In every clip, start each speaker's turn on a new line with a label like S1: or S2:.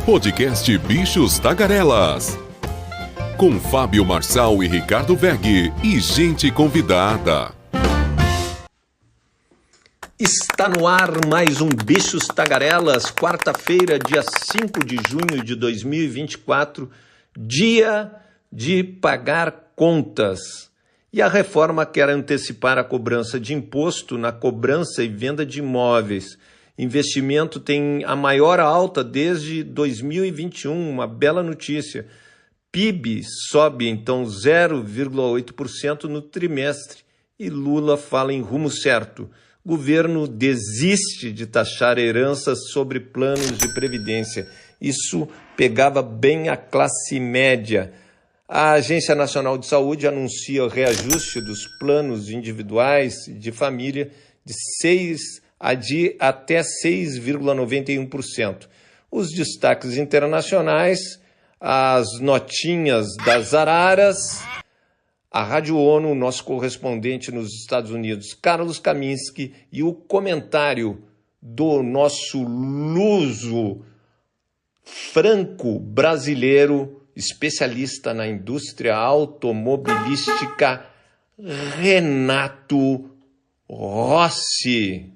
S1: Podcast Bichos Tagarelas. Com Fábio Marçal e Ricardo Weg e gente convidada.
S2: Está no ar mais um Bichos Tagarelas, quarta-feira, dia 5 de junho de 2024, dia de pagar contas. E a reforma quer antecipar a cobrança de imposto na cobrança e venda de imóveis. Investimento tem a maior alta desde 2021, uma bela notícia. PIB sobe então 0,8% no trimestre e Lula fala em rumo certo. Governo desiste de taxar heranças sobre planos de previdência. Isso pegava bem a classe média. A Agência Nacional de Saúde anuncia o reajuste dos planos individuais de família de até 6,91%. Os destaques internacionais, as notinhas das araras, a Rádio ONU, nosso correspondente nos Estados Unidos, Carlos Kaminski, e o comentário do nosso luso franco-brasileiro, especialista na indústria automobilística, Renato Rossi.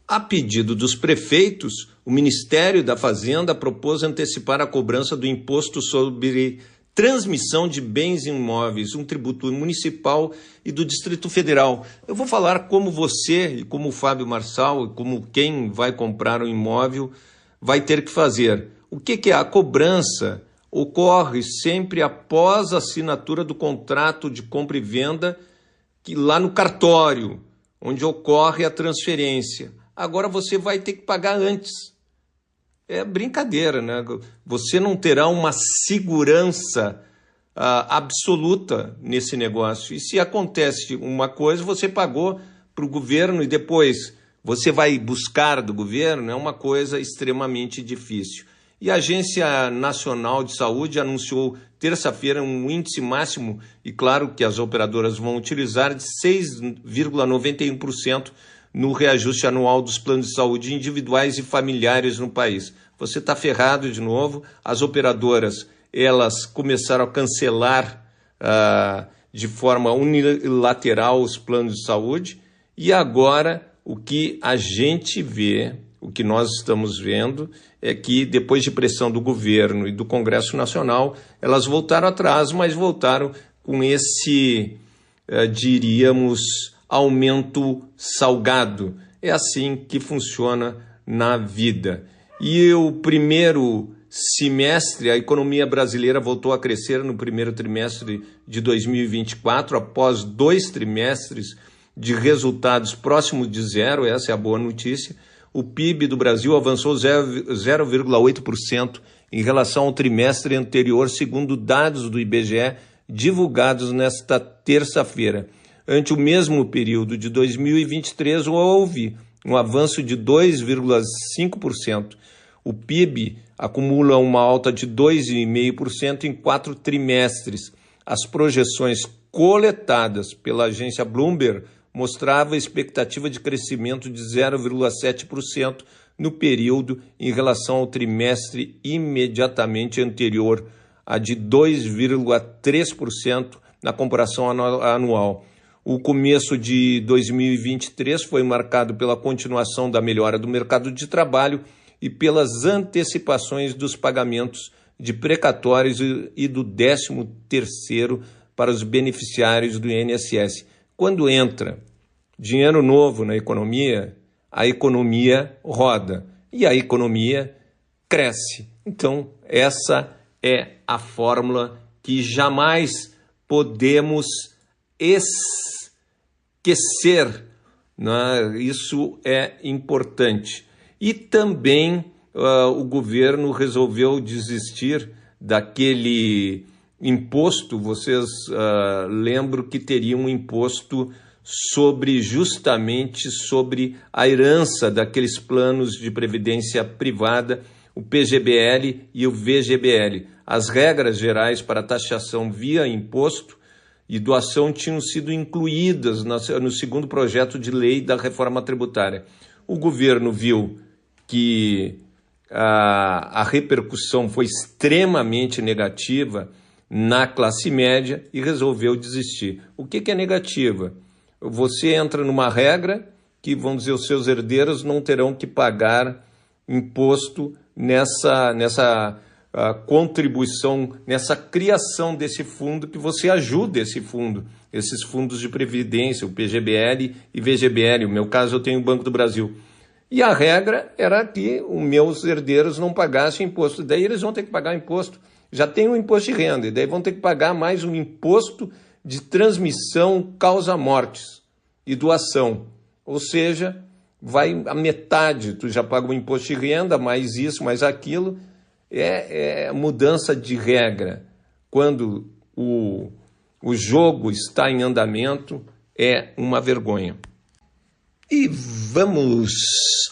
S2: A pedido dos prefeitos, o Ministério da Fazenda propôs antecipar a cobrança do imposto sobre transmissão de bens imóveis, um tributo municipal e do Distrito Federal. Eu vou falar como você, e como o Fábio Marçal, e como quem vai comprar um imóvel vai ter que fazer. O que é a cobrança? Ocorre sempre após a assinatura do contrato de compra e venda, que lá no cartório, onde ocorre a transferência. Agora você vai ter que pagar antes. É brincadeira, né? Você não terá uma segurança absoluta nesse negócio. E se acontece uma coisa, você pagou para o governo e depois você vai buscar do governo, é uma coisa extremamente difícil. E a Agência Nacional de Saúde anunciou terça-feira um índice máximo, e claro que as operadoras vão utilizar, de 6,91% no reajuste anual dos planos de saúde individuais e familiares no país. Você está ferrado de novo. As operadoras, elas começaram a cancelar de forma unilateral os planos de saúde, e agora o que a gente vê, o que nós estamos vendo, é que depois de pressão do governo e do Congresso Nacional, elas voltaram atrás, mas voltaram com esse, diríamos, aumento salgado. É assim que funciona na vida. E o primeiro semestre, a economia brasileira voltou a crescer no primeiro trimestre de 2024, após 2 trimestres de resultados próximos de zero. Essa é a boa notícia. O PIB do Brasil avançou 0,8% em relação ao trimestre anterior, segundo dados do IBGE divulgados nesta terça-feira. Ante o mesmo período de 2023, houve um avanço de 2,5%. O PIB acumula uma alta de 2,5% em 4 trimestres. As projeções coletadas pela agência Bloomberg mostravam a expectativa de crescimento de 0,7% no período em relação ao trimestre imediatamente anterior, a de 2,3% na comparação anual. O começo de 2023 foi marcado pela continuação da melhora do mercado de trabalho e pelas antecipações dos pagamentos de precatórios e do 13º para os beneficiários do INSS. Quando entra dinheiro novo na economia, a economia roda e a economia cresce. Então, essa é a fórmula que jamais podemos esquecer, né? Isso é importante. E também o governo resolveu desistir daquele imposto. Vocês lembram que teria um imposto justamente sobre a herança daqueles planos de previdência privada, o PGBL e o VGBL. As regras gerais para taxação via imposto e doação tinham sido incluídas no segundo projeto de lei da reforma tributária. O governo viu que a repercussão foi extremamente negativa na classe média e resolveu desistir. O que é negativa? Você entra numa regra que, vamos dizer, os seus herdeiros não terão que pagar imposto nessa contribuição, nessa criação desse fundo, que você ajuda esse fundo, esses fundos de previdência, o PGBL e VGBL. No meu caso, eu tenho o Banco do Brasil. E a regra era que os meus herdeiros não pagassem imposto. Daí eles vão ter que pagar imposto. Já tem um imposto de renda, e daí vão ter que pagar mais um imposto de transmissão causa-mortes e doação. Ou seja, vai a metade, tu já paga o imposto de renda, mais isso, mais aquilo. É mudança de regra. Quando o jogo está em andamento, é uma vergonha. E vamos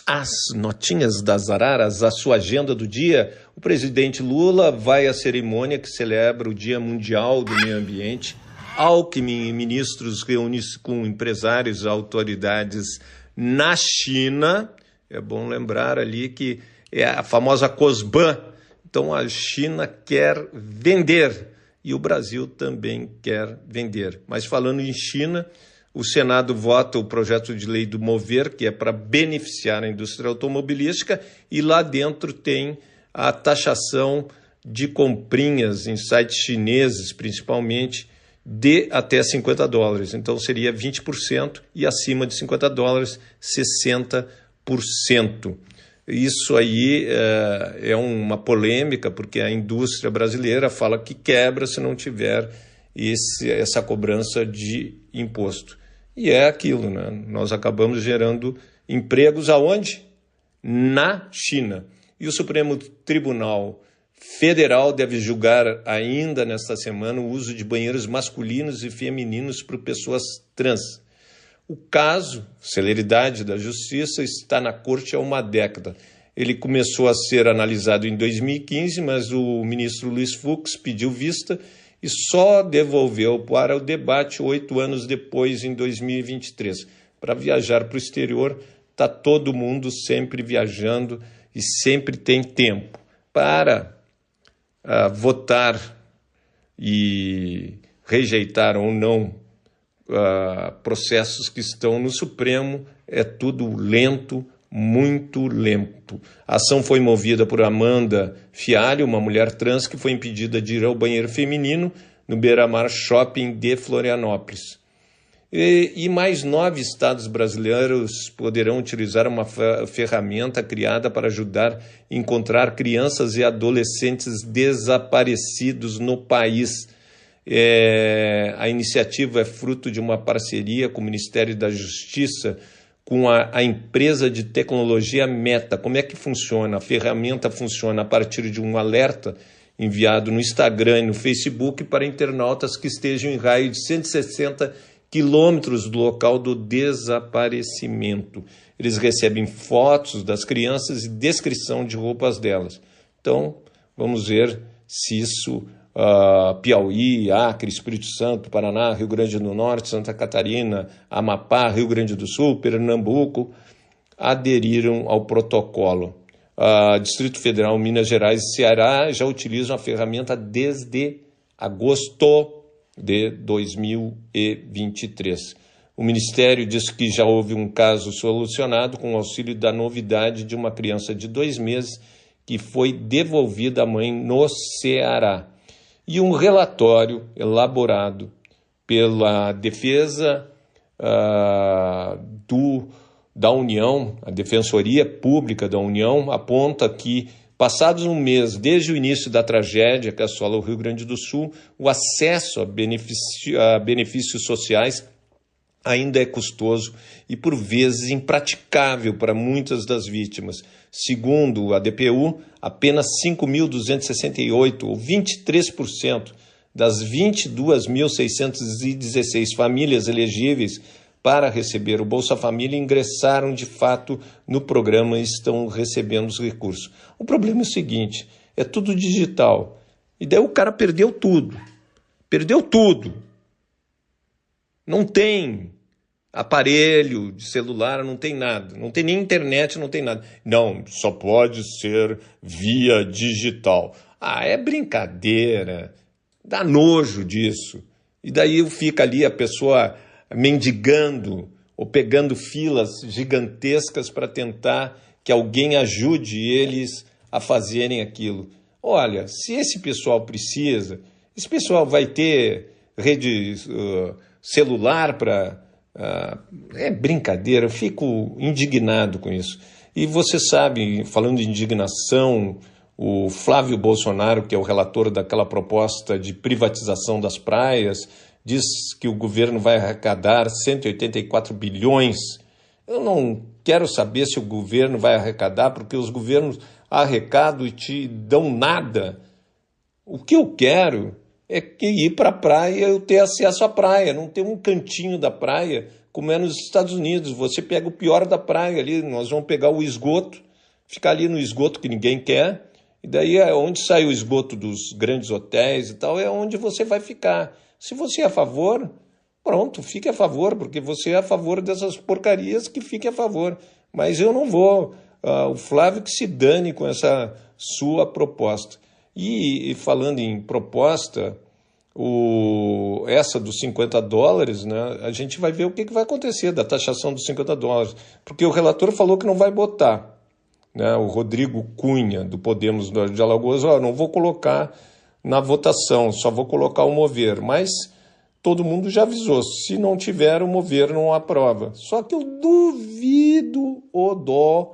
S2: às notinhas das araras, a sua agenda do dia. O presidente Lula vai à cerimônia que celebra o Dia Mundial do Meio Ambiente. Alckmin e ministros reúnem-se com empresários e autoridades na China. É bom lembrar ali que é a famosa COSBAN. Então a China quer vender e o Brasil também quer vender. Mas falando em China, o Senado vota o projeto de lei do Mover, que é para beneficiar a indústria automobilística, e lá dentro tem a taxação de comprinhas em sites chineses, principalmente, de até $50. Então seria 20% e acima de $50, 60%. Isso aí é uma polêmica, porque a indústria brasileira fala que quebra se não tiver essa cobrança de imposto. E é aquilo, né? Nós acabamos gerando empregos aonde? Na China. E o Supremo Tribunal Federal deve julgar ainda nesta semana o uso de banheiros masculinos e femininos para pessoas trans. O caso, celeridade da justiça, está na corte há uma década. Ele começou a ser analisado em 2015, mas o ministro Luiz Fux pediu vista e só devolveu para o debate 8 anos depois, em 2023. Para viajar para o exterior, está todo mundo sempre viajando e sempre tem tempo. Para votar e rejeitar ou não processos que estão no Supremo, é tudo lento, muito lento. A ação foi movida por Amanda Fialho, uma mulher trans que foi impedida de ir ao banheiro feminino no Beira-Mar Shopping de Florianópolis. E mais 9 estados brasileiros poderão utilizar uma ferramenta criada para ajudar a encontrar crianças e adolescentes desaparecidos no país. A iniciativa é fruto de uma parceria com o Ministério da Justiça, com a empresa de tecnologia Meta. Como é que funciona? A ferramenta funciona a partir de um alerta enviado no Instagram e no Facebook para internautas que estejam em raio de 160 quilômetros do local do desaparecimento. Eles recebem fotos das crianças e descrição de roupas delas. Então, vamos ver se isso Piauí, Acre, Espírito Santo, Paraná, Rio Grande do Norte, Santa Catarina, Amapá, Rio Grande do Sul, Pernambuco, aderiram ao protocolo. Distrito Federal, Minas Gerais e Ceará já utilizam a ferramenta desde agosto de 2023. O Ministério diz que já houve um caso solucionado com o auxílio da novidade de uma criança de 2 meses que foi devolvida à mãe no Ceará. E um relatório elaborado pela Defesa da União, a Defensoria Pública da União, aponta que, passados um mês desde o início da tragédia que assola o Rio Grande do Sul, o acesso a benefícios sociais ainda é custoso e, por vezes, impraticável para muitas das vítimas. Segundo a DPU, apenas 5.268, ou 23%, das 22.616 famílias elegíveis para receber o Bolsa Família ingressaram de fato no programa e estão recebendo os recursos. O problema é o seguinte, é tudo digital. E daí o cara perdeu tudo. Perdeu tudo. Não tem aparelho de celular, não tem nada, não tem nem internet, não tem nada. Não, só pode ser via digital. Ah, é brincadeira, dá nojo disso. E daí fica ali a pessoa mendigando ou pegando filas gigantescas para tentar que alguém ajude eles a fazerem aquilo. Olha, se esse pessoal precisa, esse pessoal vai ter rede celular para... é brincadeira, eu fico indignado com isso. E você sabe, falando de indignação, o Flávio Bolsonaro, que é o relator daquela proposta de privatização das praias, diz que o governo vai arrecadar 184 bilhões. Eu não quero saber se o governo vai arrecadar, porque os governos arrecadam e te dão nada. O que eu quero é que ir para a praia, eu ter acesso à praia, não ter um cantinho da praia, como é nos Estados Unidos. Você pega o pior da praia ali, nós vamos pegar o esgoto, ficar ali no esgoto que ninguém quer, e daí é onde sai o esgoto dos grandes hotéis e tal, é onde você vai ficar. Se você é a favor, pronto, fique a favor, porque você é a favor dessas porcarias, que fique a favor. Mas eu não vou. O Flávio que se dane com essa sua proposta. E falando em proposta, essa dos $50, né, a gente vai ver o que vai acontecer da taxação dos $50, porque o relator falou que não vai botar, né, o Rodrigo Cunha, do Podemos de Alagoas, não vou colocar na votação, só vou colocar o mover, mas todo mundo já avisou, se não tiver o mover não aprova. Só que eu duvido o dó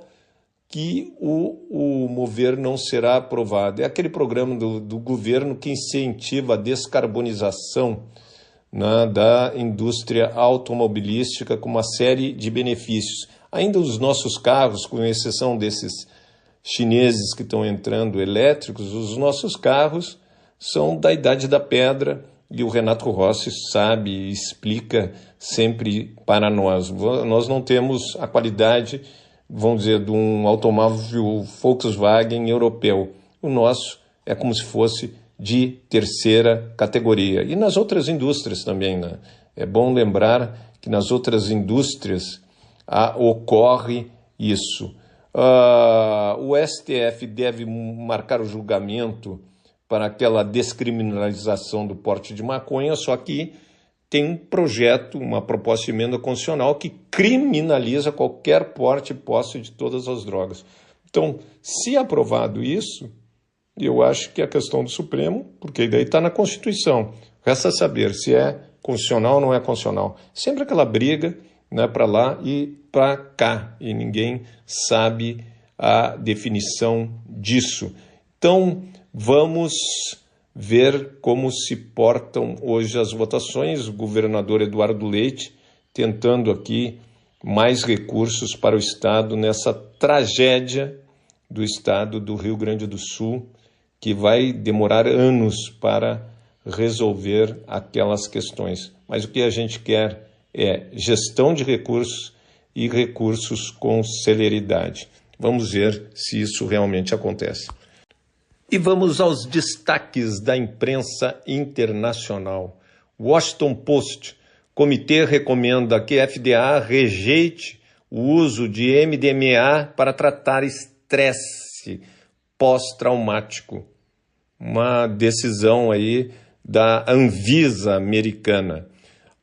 S2: que o mover não será aprovado. É aquele programa do governo que incentiva a descarbonização, né, da indústria automobilística com uma série de benefícios. Ainda os nossos carros, com exceção desses chineses que estão entrando elétricos, os nossos carros são da idade da pedra, e o Renato Rossi sabe e explica sempre para nós. Nós não temos a qualidade, vamos dizer, de um automóvel Volkswagen europeu. O nosso é como se fosse de terceira categoria. E nas outras indústrias também, né? É bom lembrar que nas outras indústrias ocorre isso. O STF deve marcar o julgamento para aquela descriminalização do porte de maconha, só que tem um projeto, uma proposta de emenda constitucional que criminaliza qualquer porte e posse de todas as drogas. Então, se aprovado isso, eu acho que a questão do Supremo, porque daí está na Constituição, resta saber se é constitucional ou não é constitucional. Sempre aquela briga, né, para lá e para cá, e ninguém sabe a definição disso. Então, vamos ver como se portam hoje as votações. O governador Eduardo Leite tentando aqui mais recursos para o Estado nessa tragédia do Estado do Rio Grande do Sul, que vai demorar anos para resolver aquelas questões. Mas o que a gente quer é gestão de recursos e recursos com celeridade. Vamos ver se isso realmente acontece. E vamos aos destaques da imprensa internacional. Washington Post. Comitê recomenda que a FDA rejeite o uso de MDMA para tratar estresse pós-traumático. Uma decisão aí da Anvisa americana.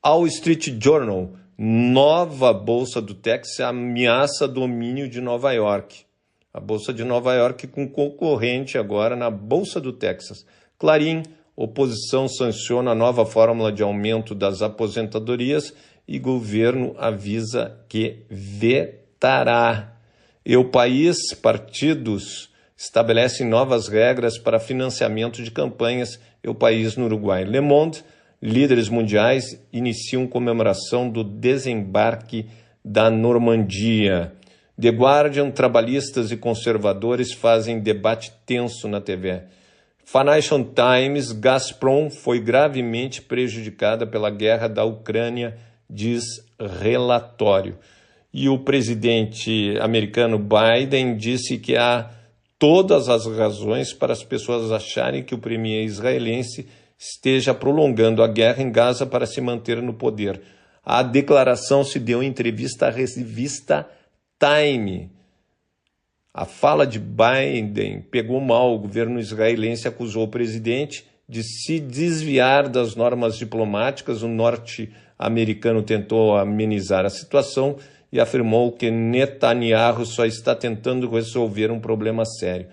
S2: Wall Street Journal. Nova Bolsa do Texas ameaça domínio de Nova York. A Bolsa de Nova York com concorrente agora na Bolsa do Texas. Clarim, oposição sanciona a nova fórmula de aumento das aposentadorias e governo avisa que vetará. E o país, partidos estabelecem novas regras para financiamento de campanhas. E o país no Uruguai. Le Monde, líderes mundiais iniciam comemoração do desembarque da Normandia. The Guardian, trabalhistas e conservadores fazem debate tenso na TV. Financial Times, Gazprom foi gravemente prejudicada pela guerra da Ucrânia, diz relatório. E o presidente americano Biden disse que há todas as razões para as pessoas acharem que o premier israelense esteja prolongando a guerra em Gaza para se manter no poder. A declaração se deu em entrevista à revista Time. A fala de Biden pegou mal. O governo israelense acusou o presidente de se desviar das normas diplomáticas. O norte-americano tentou amenizar a situação e afirmou que Netanyahu só está tentando resolver um problema sério.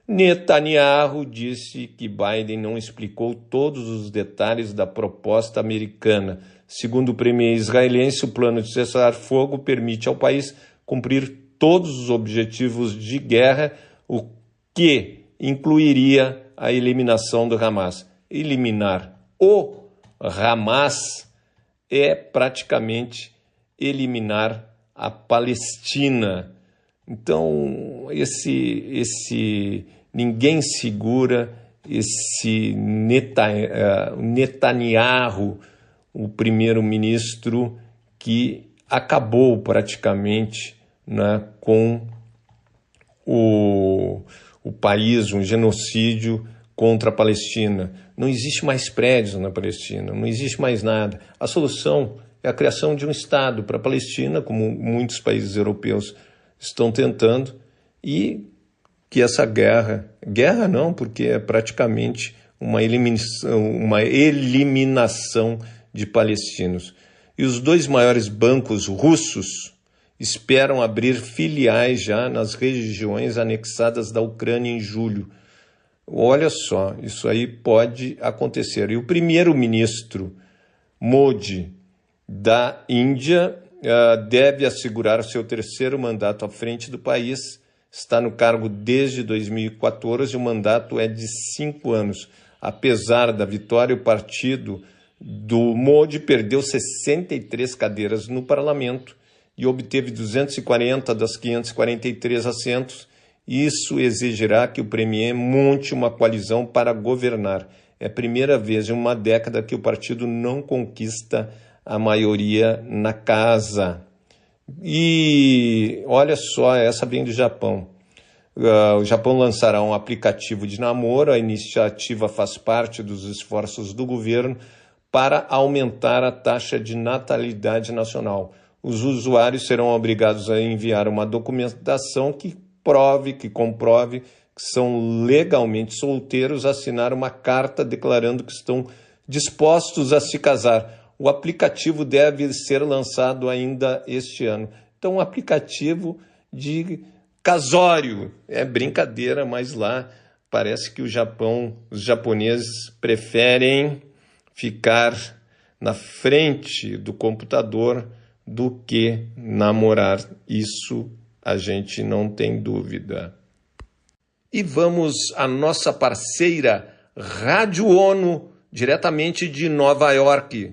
S2: Netanyahu disse que Biden não explicou todos os detalhes da proposta americana. Segundo o premier israelense, o plano de cessar-fogo permite ao país cumprir todos os objetivos de guerra, o que incluiria a eliminação do Hamas. Eliminar o Hamas é praticamente eliminar a Palestina. Então, ninguém segura esse Netanyahu, o primeiro-ministro que acabou praticamente, né, com o país, um genocídio contra a Palestina. Não existe mais prédios na Palestina, não existe mais nada. A solução é a criação de um Estado para a Palestina, como muitos países europeus estão tentando, e que essa guerra não, porque é praticamente uma eliminação de palestinos. E os dois maiores bancos russos esperam abrir filiais já nas regiões anexadas da Ucrânia em julho. Olha só, isso aí pode acontecer. E o primeiro-ministro Modi da Índia deve assegurar seu terceiro mandato à frente do país. Está no cargo desde 2014 e o mandato é de 5 anos. Apesar da vitória, o partido do Modi perdeu 63 cadeiras no parlamento e obteve 240 das 543 assentos. Isso exigirá que o premier monte uma coalizão para governar. É a primeira vez em uma década que o partido não conquista a maioria na casa. E olha só, essa vem do Japão. O Japão lançará um aplicativo de namoro. A iniciativa faz parte dos esforços do governo para aumentar a taxa de natalidade nacional. Os usuários serão obrigados a enviar uma documentação que comprove que são legalmente solteiros, assinar uma carta declarando que estão dispostos a se casar. O aplicativo deve ser lançado ainda este ano. Então, um aplicativo de casório. É brincadeira, mas lá parece que os japoneses preferem ficar na frente do computador do que namorar. Isso a gente não tem dúvida. E vamos à nossa parceira Rádio ONU, diretamente de Nova York.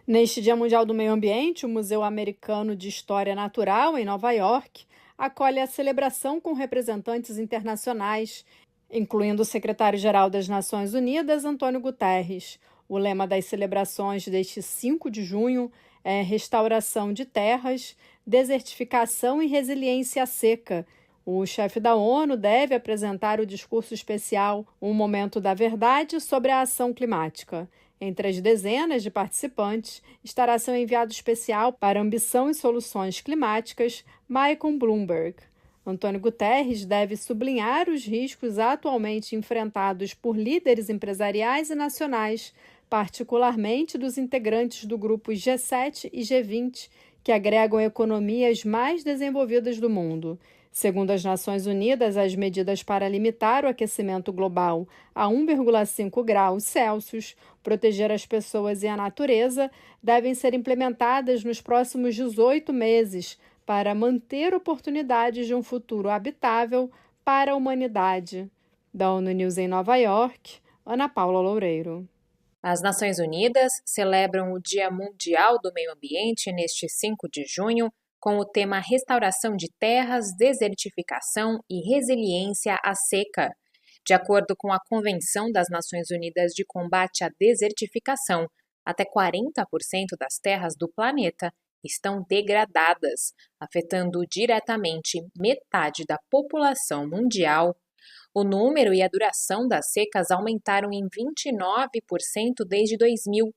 S3: Neste Dia Mundial do Meio Ambiente, o Museu Americano de História Natural, em Nova York, acolhe a celebração com representantes internacionais, incluindo o secretário-geral das Nações Unidas, Antônio Guterres. O lema das celebrações deste 5 de junho é Restauração de Terras, Desertificação e Resiliência à Seca. O chefe da ONU deve apresentar o discurso especial Um Momento da Verdade sobre a Ação Climática. Entre as dezenas de participantes estará seu enviado especial para Ambição e Soluções Climáticas, Michael Bloomberg. Antônio Guterres deve sublinhar os riscos atualmente enfrentados por líderes empresariais e nacionais, particularmente dos integrantes do grupo G7 e G20, que agregam economias mais desenvolvidas do mundo. Segundo as Nações Unidas, as medidas para limitar o aquecimento global a 1,5 graus Celsius, proteger as pessoas e a natureza, devem ser implementadas nos próximos 18 meses para manter oportunidades de um futuro habitável para a humanidade. Da ONU News em Nova York, Ana Paula Loureiro.
S4: As Nações Unidas celebram o Dia Mundial do Meio Ambiente neste 5 de junho, com o tema Restauração de Terras, Desertificação e Resiliência à Seca. De acordo com a Convenção das Nações Unidas de Combate à Desertificação, até 40% das terras do planeta estão degradadas, afetando diretamente metade da população mundial. O número e a duração das secas aumentaram em 29% desde 2000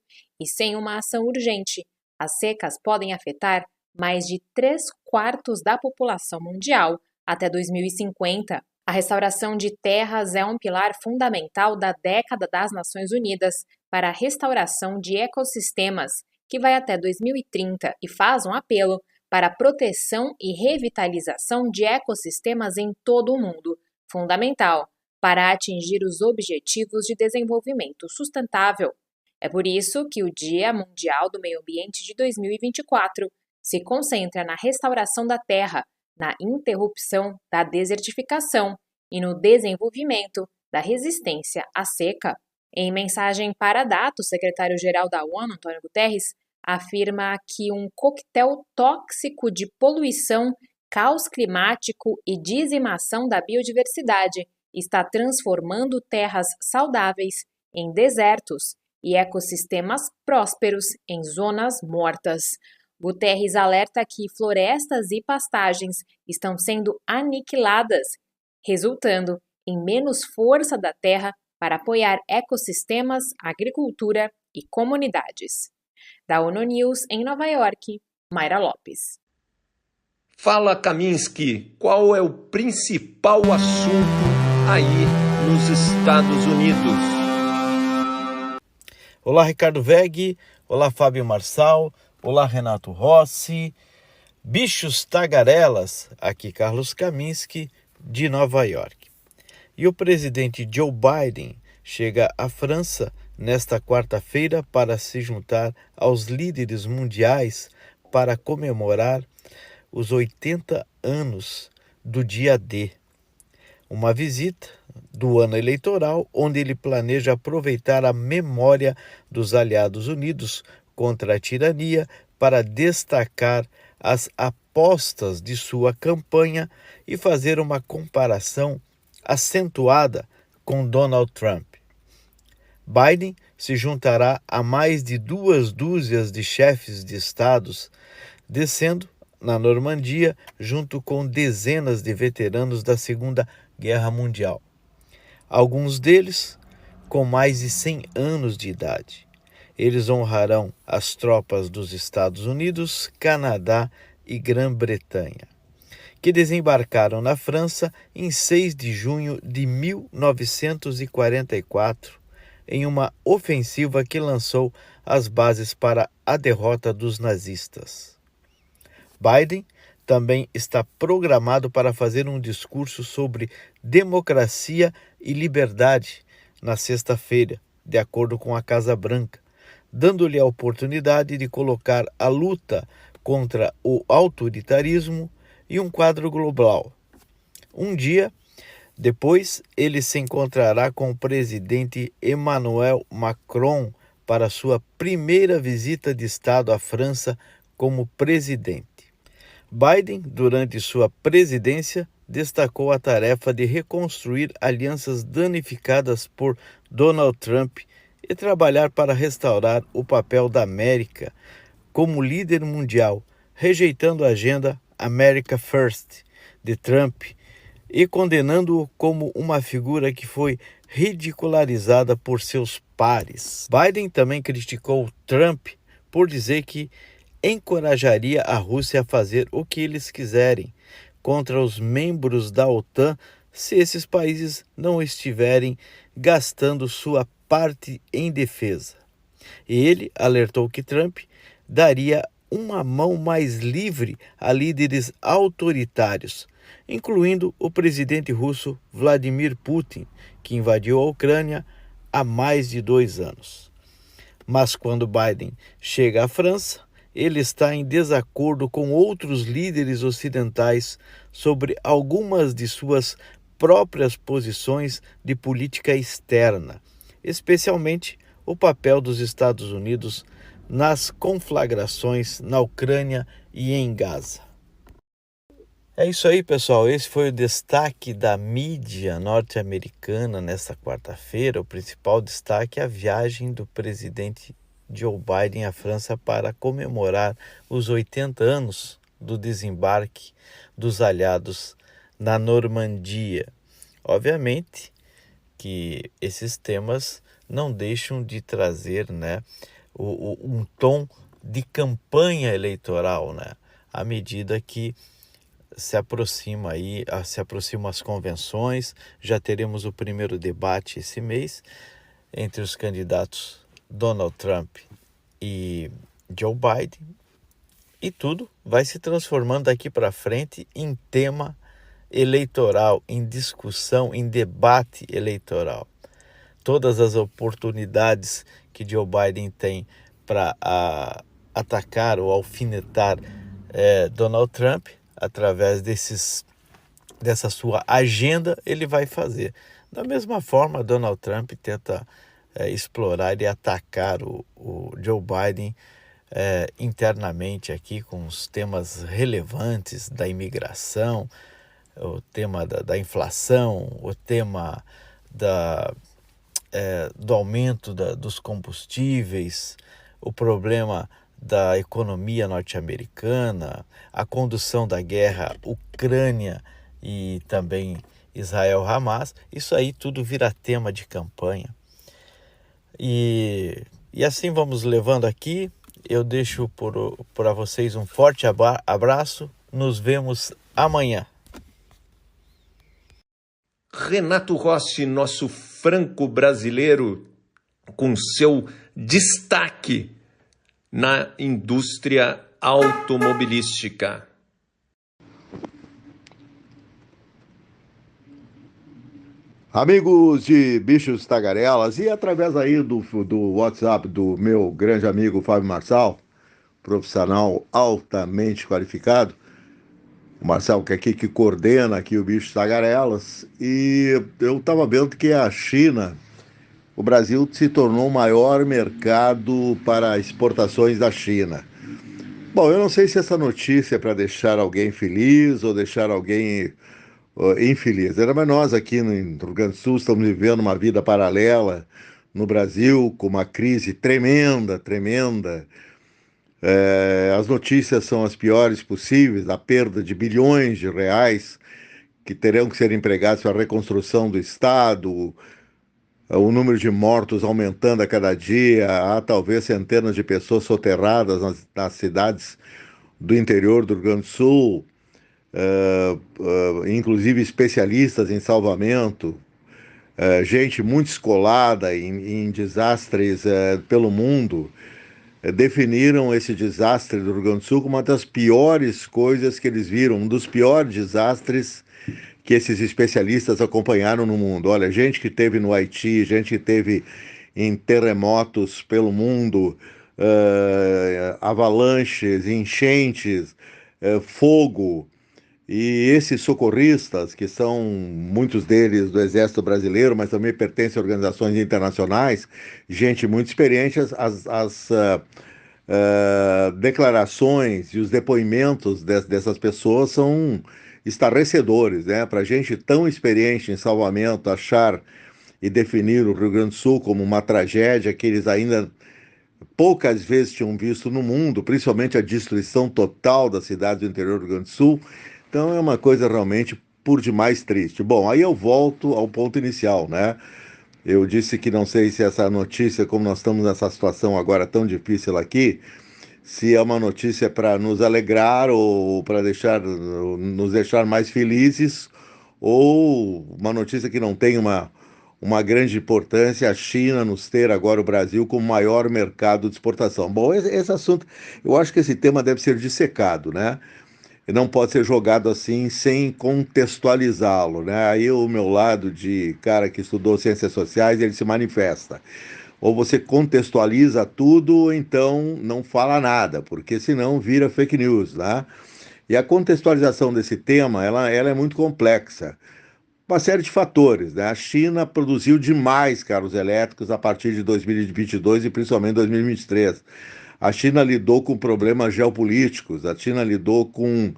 S4: E sem uma ação urgente, as secas podem afetar mais de 3/4 da população mundial até 2050. A restauração de terras é um pilar fundamental da década das Nações Unidas para a restauração de ecossistemas, que vai até 2030 e faz um apelo para a proteção e revitalização de ecossistemas em todo o mundo, fundamental para atingir os Objetivos de Desenvolvimento Sustentável. É por isso que o Dia Mundial do Meio Ambiente de 2024 se concentra na restauração da terra, na interrupção da desertificação e no desenvolvimento da resistência à seca. Em mensagem para a data, o secretário-geral da ONU, Antônio Guterres, afirma que um coquetel tóxico de poluição, caos climático e dizimação da biodiversidade está transformando terras saudáveis em desertos e ecossistemas prósperos em zonas mortas. Guterres alerta que florestas e pastagens estão sendo aniquiladas, resultando em menos força da terra para apoiar ecossistemas, agricultura e comunidades. Da ONU News em Nova York, Mayra Lopes.
S2: Fala, Kaminski, qual é o principal assunto aí nos Estados Unidos?
S5: Olá, Ricardo Veg. Olá, Fábio Marçal. Olá, Renato Rossi. Bichos tagarelas, aqui Carlos Kaminski, de Nova York. E o presidente Joe Biden chega à França nesta quarta-feira para se juntar aos líderes mundiais para comemorar os 80 anos do dia D. Uma visita do ano eleitoral onde ele planeja aproveitar a memória dos aliados unidos contra a tirania para destacar as apostas de sua campanha e fazer uma comparação acentuada com Donald Trump. Biden se juntará a mais de 2 dúzias de chefes de estados, descendo na Normandia junto com dezenas de veteranos da Segunda Guerra Mundial. Alguns deles com mais de 100 anos de idade. Eles honrarão as tropas dos Estados Unidos, Canadá e Grã-Bretanha, que desembarcaram na França em 6 de junho de 1944, em uma ofensiva que lançou as bases para a derrota dos nazistas. Biden também está programado para fazer um discurso sobre democracia e liberdade na sexta-feira, de acordo com a Casa Branca, dando-lhe a oportunidade de colocar a luta contra o autoritarismo em um quadro global. Um dia depois, ele se encontrará com o presidente Emmanuel Macron para sua primeira visita de Estado à França como presidente. Biden, durante sua presidência, destacou a tarefa de reconstruir alianças danificadas por Donald Trump e trabalhar para restaurar o papel da América como líder mundial, rejeitando a agenda America First de Trump e condenando-o como uma figura que foi ridicularizada por seus pares. Biden também criticou Trump por dizer que encorajaria a Rússia a fazer o que eles quiserem contra os membros da OTAN se esses países não estiverem gastando sua parte em defesa. E ele alertou que Trump daria uma mão mais livre a líderes autoritários, incluindo o presidente russo Vladimir Putin, que invadiu a Ucrânia há mais de 2 anos. Mas quando Biden chega à França, ele está em desacordo com outros líderes ocidentais sobre algumas de suas próprias posições de política externa, especialmente o papel dos Estados Unidos nas conflagrações na Ucrânia e em Gaza. É isso aí, pessoal. Esse foi o destaque da mídia norte-americana nesta quarta-feira. O principal destaque é a viagem do presidente Joe Biden à França para comemorar os 80 anos do desembarque dos aliados na Normandia. Obviamente que esses temas não deixam de trazer, um tom de campanha eleitoral, né? À medida que se aproximam as convenções, já teremos o primeiro debate esse mês entre os candidatos Donald Trump e Joe Biden, e tudo vai se transformando daqui para frente em tema eleitoral, em discussão, em debate eleitoral. Todas as oportunidades que Joe Biden tem para atacar ou alfinetar Donald Trump, através dessa sua agenda, ele vai fazer. Da mesma forma, Donald Trump tenta explorar e atacar o Joe Biden internamente aqui com os temas relevantes da imigração, o tema da inflação, o tema do aumento dos combustíveis, o problema da economia norte-americana, a condução da guerra Ucrânia e também Israel-Hamas. Isso aí tudo vira tema de campanha. E assim vamos levando aqui. Eu deixo para vocês um forte abraço. Nos vemos amanhã.
S2: Renato Rossi, nosso franco-brasileiro, com seu destaque na indústria automobilística.
S6: Amigos de Bichos Tagarelas, e através aí do WhatsApp do meu grande amigo Fábio Marçal, profissional altamente qualificado, o Marçal que é aqui que coordena aqui o Bichos Tagarelas, e eu estava vendo que a China, o Brasil se tornou o maior mercado para exportações da China. Bom, eu não sei se essa notícia é para deixar alguém feliz ou deixar alguém infeliz. Mas nós aqui no Rio Grande do Sul estamos vivendo uma vida paralela no Brasil, com uma crise tremenda. As notícias são as piores possíveis, a perda de bilhões de reais que terão que ser empregados para a reconstrução do Estado, o número de mortos aumentando a cada dia, há talvez centenas de pessoas soterradas nas cidades do interior do Rio Grande do Sul, inclusive especialistas em salvamento, gente muito escolada em desastres pelo mundo, definiram esse desastre do Rio Grande do Sul como uma das piores coisas que eles viram, um dos piores desastres que esses especialistas acompanharam no mundo. Olha, gente que teve no Haiti, gente que teve em terremotos pelo mundo, avalanches, enchentes, fogo. E esses socorristas, que são muitos deles do Exército Brasileiro, mas também pertencem a organizações internacionais, gente muito experiente, as declarações e os depoimentos dessas pessoas são estarrecedores, né? Para gente tão experiente em salvamento, achar e definir o Rio Grande do Sul como uma tragédia que eles ainda poucas vezes tinham visto no mundo, principalmente a destruição total das cidades do interior do Rio Grande do Sul. Então é uma coisa realmente por demais triste. Bom, aí eu volto ao ponto inicial, né? Eu disse que não sei se essa notícia, como nós estamos nessa situação agora tão difícil aqui, se é uma notícia para nos alegrar ou para nos deixar mais felizes, ou uma notícia que não tem uma grande importância, a China nos ter agora o Brasil como maior mercado de exportação. Bom, esse assunto, eu acho que esse tema deve ser dissecado, né? E não pode ser jogado assim sem contextualizá-lo, né? Aí o meu lado de cara que estudou ciências sociais, ele se manifesta. Ou você contextualiza tudo, ou então não fala nada, porque senão vira fake news, né? E a contextualização desse tema, ela é muito complexa. Uma série de fatores, né? A China produziu demais carros elétricos a partir de 2022 e principalmente 2023. A China lidou com problemas geopolíticos, a China lidou com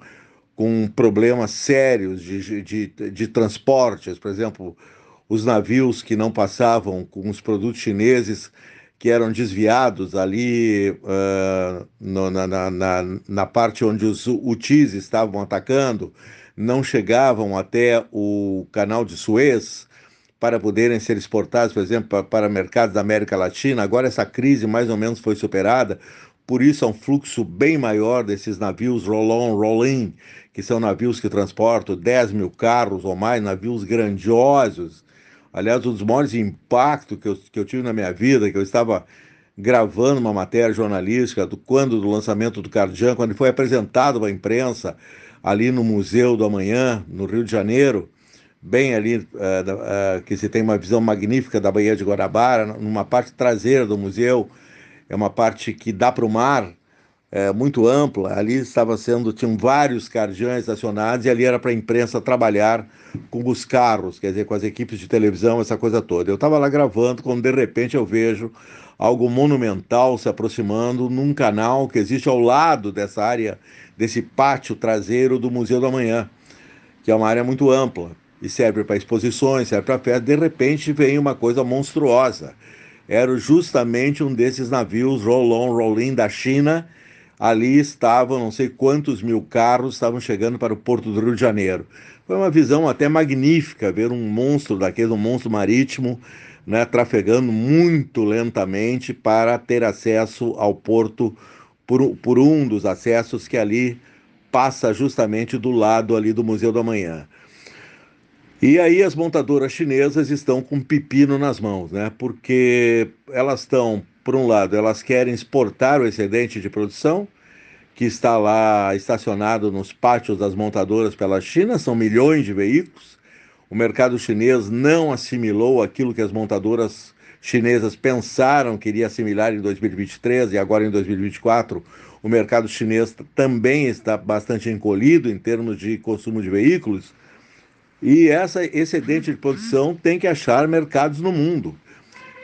S6: problemas sérios de transportes, por exemplo, os navios que não passavam com os produtos chineses que eram desviados ali na parte onde os Houthis estavam atacando, não chegavam até o canal de Suez, para poderem ser exportados, por exemplo, para mercados da América Latina. Agora essa crise mais ou menos foi superada, por isso há um fluxo bem maior desses navios roll-on, roll-in, que são navios que transportam 10 mil carros ou mais, navios grandiosos. Aliás, um dos maiores impactos que eu tive na minha vida, que eu estava gravando uma matéria jornalística do lançamento do Cardian, quando ele foi apresentado à imprensa ali no Museu do Amanhã, no Rio de Janeiro, bem ali, que se tem uma visão magnífica da Baía de Guanabara, numa parte traseira do museu, é uma parte que dá para o mar, muito ampla. Ali tinham vários Cardians estacionados e ali era para a imprensa trabalhar com os carros, quer dizer, com as equipes de televisão, essa coisa toda. Eu estava lá gravando, quando de repente eu vejo algo monumental se aproximando num canal que existe ao lado dessa área, desse pátio traseiro do Museu do Amanhã, que é uma área muito ampla e serve para exposições, serve para festa. De repente vem uma coisa monstruosa. Era justamente um desses navios roll-on, roll-in da China. Ali estavam, não sei quantos mil carros estavam chegando para o Porto do Rio de Janeiro. Foi uma visão até magnífica ver um monstro daquele, um monstro marítimo, né, trafegando muito lentamente para ter acesso ao porto por um dos acessos que ali passa justamente do lado ali do Museu do Amanhã. E aí as montadoras chinesas estão com pepino nas mãos, né? Porque elas estão, por um lado, elas querem exportar o excedente de produção, que está lá estacionado nos pátios das montadoras pela China, são milhões de veículos. O mercado chinês não assimilou aquilo que as montadoras chinesas pensaram que iria assimilar em 2023 e agora em 2024. O mercado chinês também está bastante encolhido em termos de consumo de veículos. E esse excedente de produção tem que achar mercados no mundo.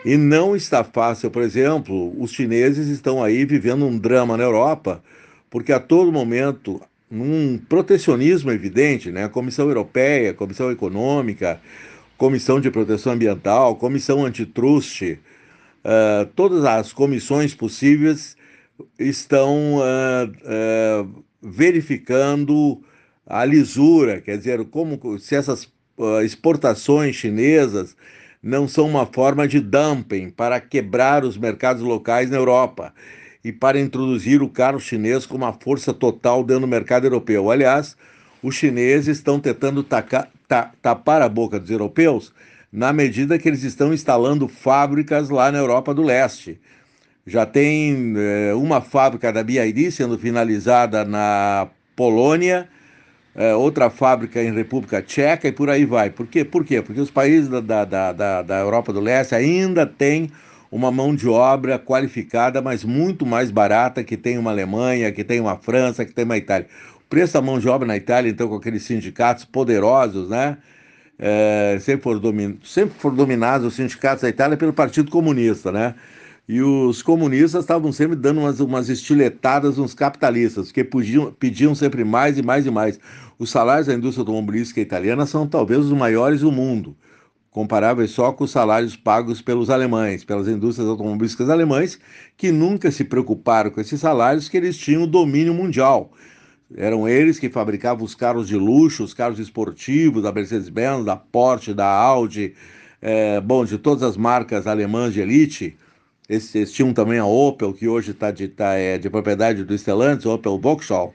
S6: E não está fácil, por exemplo, os chineses estão aí vivendo um drama na Europa, porque a todo momento, num protecionismo evidente, né? A Comissão Europeia, a Comissão Econômica, Comissão de Proteção Ambiental, Comissão Antitruste, todas as comissões possíveis estão verificando a lisura, quer dizer, como se essas exportações chinesas não são uma forma de dumping para quebrar os mercados locais na Europa e para introduzir o carro chinês com uma força total dentro do mercado europeu. Aliás, os chineses estão tentando tapar a boca dos europeus na medida que eles estão instalando fábricas lá na Europa do Leste. Já tem uma fábrica da BYD sendo finalizada na Polônia, outra fábrica em República Tcheca e por aí vai. Por quê? Porque os países da Europa do Leste ainda têm uma mão de obra qualificada, mas muito mais barata que tem uma Alemanha, que tem uma França, que tem uma Itália. O preço da mão de obra na Itália, então, com aqueles sindicatos poderosos, né? Sempre foram dominados os sindicatos da Itália pelo Partido Comunista, né? E os comunistas estavam sempre dando umas estiletadas nos capitalistas, que pediam sempre mais e mais e mais. Os salários da indústria automobilística italiana são talvez os maiores do mundo, comparáveis só com os salários pagos pelos alemães, pelas indústrias automobilísticas alemães, que nunca se preocuparam com esses salários, que eles tinham domínio mundial. Eram eles que fabricavam os carros de luxo, os carros esportivos, da Mercedes-Benz, da Porsche, da Audi, de todas as marcas alemãs de elite. Eles tinham também a Opel, que hoje é de propriedade do Stellantis, Opel Vauxhall,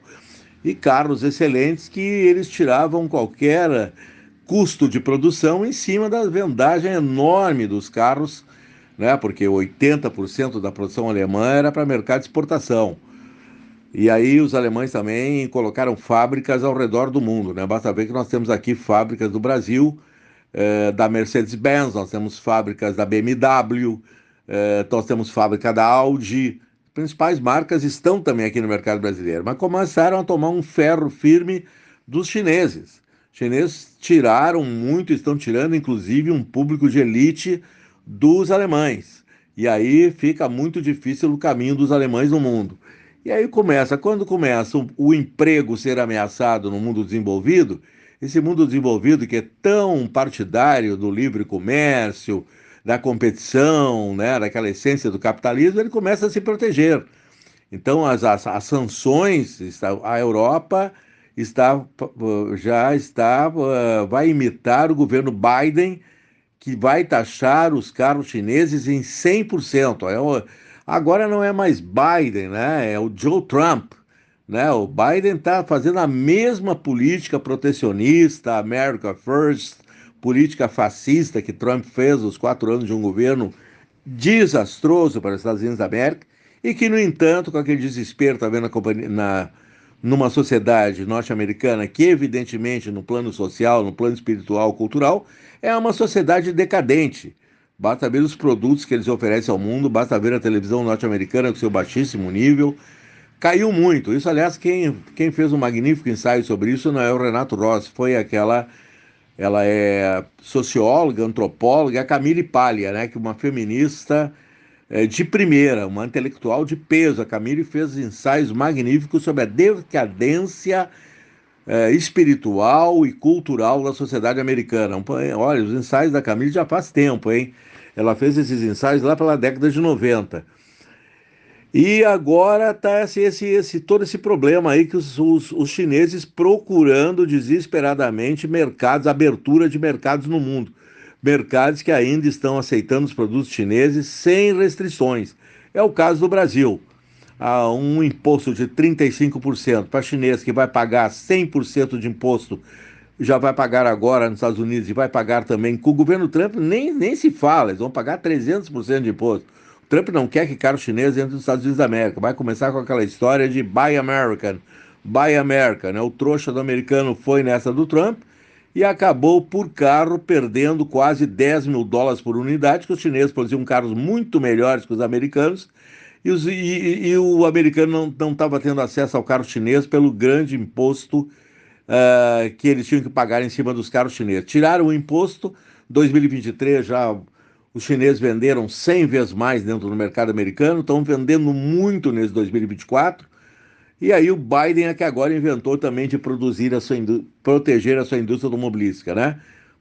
S6: e carros excelentes que eles tiravam qualquer custo de produção em cima da vendagem enorme dos carros, né? Porque 80% da produção alemã era para mercado de exportação. E aí os alemães também colocaram fábricas ao redor do mundo, né? Basta ver que nós temos aqui fábricas do Brasil, da Mercedes-Benz, nós temos fábricas da BMW, nós temos fábrica da Audi. As principais marcas estão também aqui no mercado brasileiro, mas começaram a tomar um ferro firme dos chineses. Os chineses tiraram muito, estão tirando inclusive um público de elite dos alemães. E aí fica muito difícil o caminho dos alemães no mundo. E aí quando começa o emprego ser ameaçado no mundo desenvolvido, esse mundo desenvolvido que é tão partidário do livre comércio, da competição, né, daquela essência do capitalismo, ele começa a se proteger. Então, as sanções, a Europa vai imitar o governo Biden, que vai taxar os carros chineses em 100%. Agora não é mais Biden, né? É o Joe Trump, né? O Biden está fazendo a mesma política protecionista, America First, política fascista que Trump fez os 4 anos de um governo desastroso para os Estados Unidos da América, e que, no entanto, com aquele desespero, está vendo numa sociedade norte-americana que, evidentemente, no plano social, no plano espiritual, cultural, é uma sociedade decadente. Basta ver os produtos que eles oferecem ao mundo, basta ver a televisão norte-americana com seu baixíssimo nível. Caiu muito. Isso, aliás, quem fez um magnífico ensaio sobre isso não é o Renato Rossi, foi ela é socióloga, antropóloga, a Camille Paglia, né, que é uma feminista de primeira, uma intelectual de peso. A Camille fez ensaios magníficos sobre a decadência espiritual e cultural da sociedade americana. Olha, os ensaios da Camille já faz tempo, hein? Ela fez esses ensaios lá pela década de 90. E agora está todo esse problema aí que os chineses procurando desesperadamente abertura de mercados no mundo. Mercados que ainda estão aceitando os produtos chineses sem restrições. É o caso do Brasil. Há um imposto de 35% para chinês que vai pagar 100% de imposto, já vai pagar agora nos Estados Unidos e vai pagar também com o governo Trump, nem se fala, eles vão pagar 300% de imposto. O Trump não quer que carro chinês entre nos Estados Unidos da América, vai começar com aquela história de Buy American, Buy American, né? O trouxa do americano foi nessa do Trump e acabou por carro perdendo quase $10.000 por unidade, que os chineses produziam carros muito melhores que os americanos, e o americano não estava tendo acesso ao carro chinês pelo grande imposto que eles tinham que pagar em cima dos carros chineses. Tiraram o imposto, 2023 já os chineses venderam 100 vezes mais dentro do mercado americano, estão vendendo muito nesse 2024, e aí o Biden é que agora inventou também de proteger a sua indústria automobilística, né?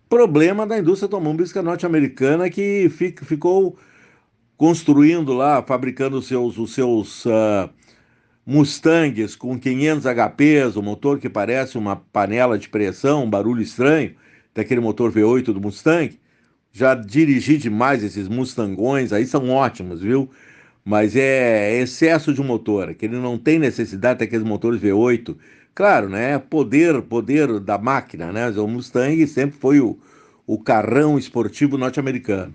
S6: Problema da indústria automobilística norte-americana que ficou construindo lá, fabricando os seus Mustangs com 500 HPs, um motor que parece uma panela de pressão, um barulho estranho, daquele motor V8 do Mustang. Já dirigi demais esses Mustangões, aí são ótimos, viu? Mas é excesso de um motor, que ele não tem necessidade daqueles motores V8. Claro, né? Poder da máquina, né? O Mustang sempre foi o carrão esportivo norte-americano.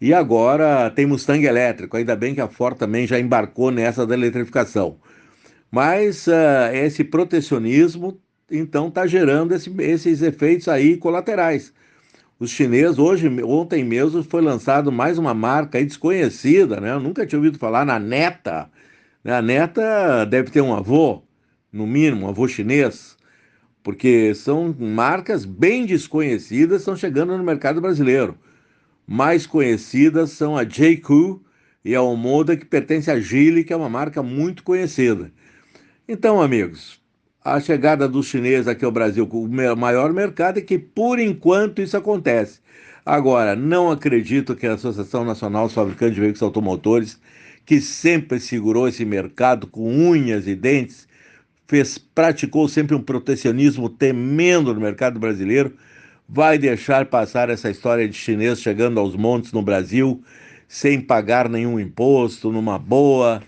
S6: E agora tem Mustang elétrico, ainda bem que a Ford também já embarcou nessa da eletrificação. Mas esse protecionismo, então, está gerando esses efeitos aí colaterais. Os chineses, ontem mesmo, foi lançado mais uma marca aí desconhecida, né? Eu nunca tinha ouvido falar na Neta. A Neta deve ter um avô, no mínimo, um avô chinês, porque são marcas bem desconhecidas, estão chegando no mercado brasileiro. Mais conhecidas são a JQ e a Omoda, que pertence à Geely, que é uma marca muito conhecida. Então, amigos, a chegada dos chineses aqui ao Brasil com o maior mercado é que, por enquanto, isso acontece. Agora, não acredito que a Associação Nacional dos Fabricantes de Veículos Automotores, que sempre segurou esse mercado com unhas e dentes, praticou sempre um protecionismo tremendo no mercado brasileiro, vai deixar passar essa história de chinês chegando aos montes no Brasil sem pagar nenhum imposto, numa boa,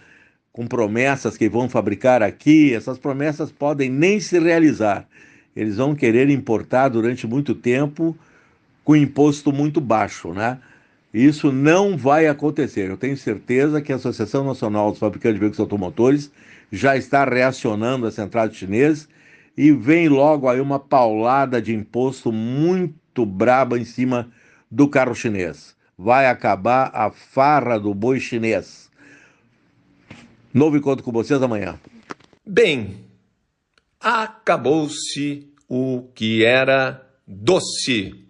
S6: com promessas que vão fabricar aqui. Essas promessas podem nem se realizar. Eles vão querer importar durante muito tempo com imposto muito baixo, né? Isso não vai acontecer. Eu tenho certeza que a Associação Nacional dos Fabricantes de Veículos Automotores já está reacionando essa entrada chinesa e vem logo aí uma paulada de imposto muito braba em cima do carro chinês. Vai acabar a farra do boi chinês. Novo encontro com vocês amanhã.
S2: Bem, acabou-se o que era doce.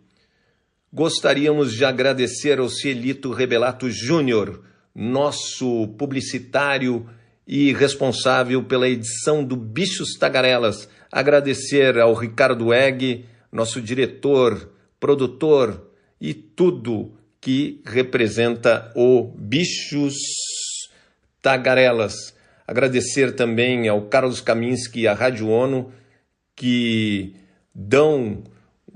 S2: Gostaríamos de agradecer ao Cielito Rebelato Júnior, nosso publicitário e responsável pela edição do Bichos Tagarelas. Agradecer ao Ricardo Egg, nosso diretor, produtor e tudo que representa o Bichos Tagarelas. Agradecer também ao Carlos Kaminski e à Rádio ONU, que dão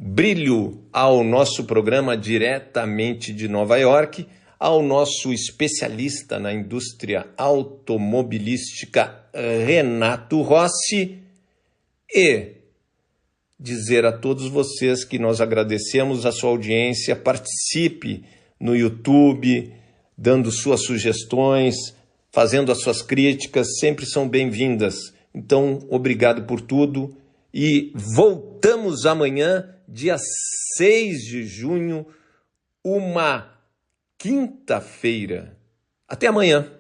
S2: brilho ao nosso programa diretamente de Nova York, ao nosso especialista na indústria automobilística, Renato Rossi, e dizer a todos vocês que nós agradecemos a sua audiência. Participe no YouTube, dando suas sugestões, fazendo as suas críticas, sempre são bem-vindas. Então, obrigado por tudo e voltamos amanhã, dia 6 de junho, uma quinta-feira. Até amanhã.